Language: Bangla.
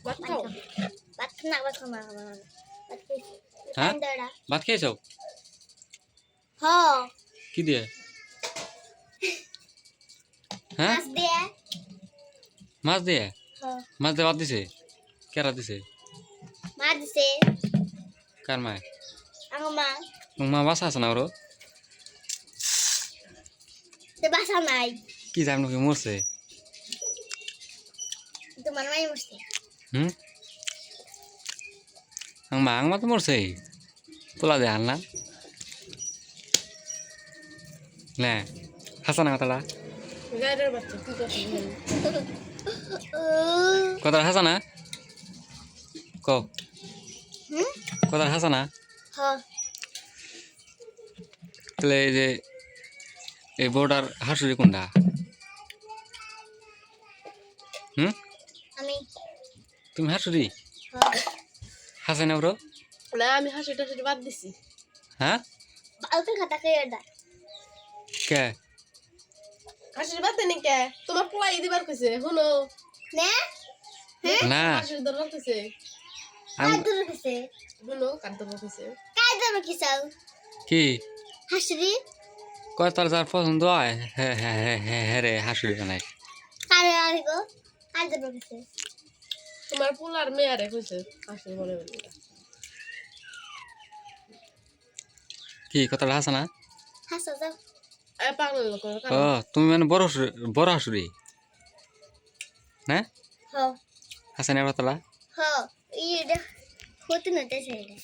ভাত খাও ভাত না ভাত খাও ভাত খেয়েছি হ্যাঁ ভাত খেয়েছো হ কি দিয়ে হ্যাঁ মাছ দিয়ে মাছ দিয়ে হ মাছ দিয়ে ভাত দিছে কেরা দিছে মাছ দিছে কার মায় আমার মা মা বাসা আছে না ওরও তো বাসা নাই কি জানো কি মরছে তোমার মাই মরছে হুম আংমা তো মরছে পোলা দে আনলাম লে হাসানা কথাটা গায়ের বাচ্চা কি করছিস কথাটা হাসানা ক হুম কথাটা হাসানা হ তাহলে এই যে এই বোর্ডার হাসুরি কোনটা হুম আমি তুমি হাসুরি হ হাসানা ব্রো না আমি হাসিটা বাদ দিছি হ্যাঁ বালতি খাতা খেয়ে দা কে হাসির বাদ দেনি কে তোমার পোলাই দিবার কইছে শুনো নে না হাসির দরবার কইছে কাজ আমি ধরে গেছে শুনো কার দরবার কইছে কাজ ধরে কি চাও কি হাসরি কয় তার যার পছন্দ হয় হ্যাঁ হ্যাঁ হ্যাঁ হ্যাঁ হ্যাঁ রে হাসুরি বানাই কারে আরিগো কাজ ধরে গেছে তোমার পোলার মেয়ারে কইছে হাসির বলে বলে কি কথাটা হাসানা হাসো যাও এ পাগল লোক ও তুমি মানে বড় হাসুরি না হ হাসানের কথাটা হ ই দেখ হতে নতে সেইটা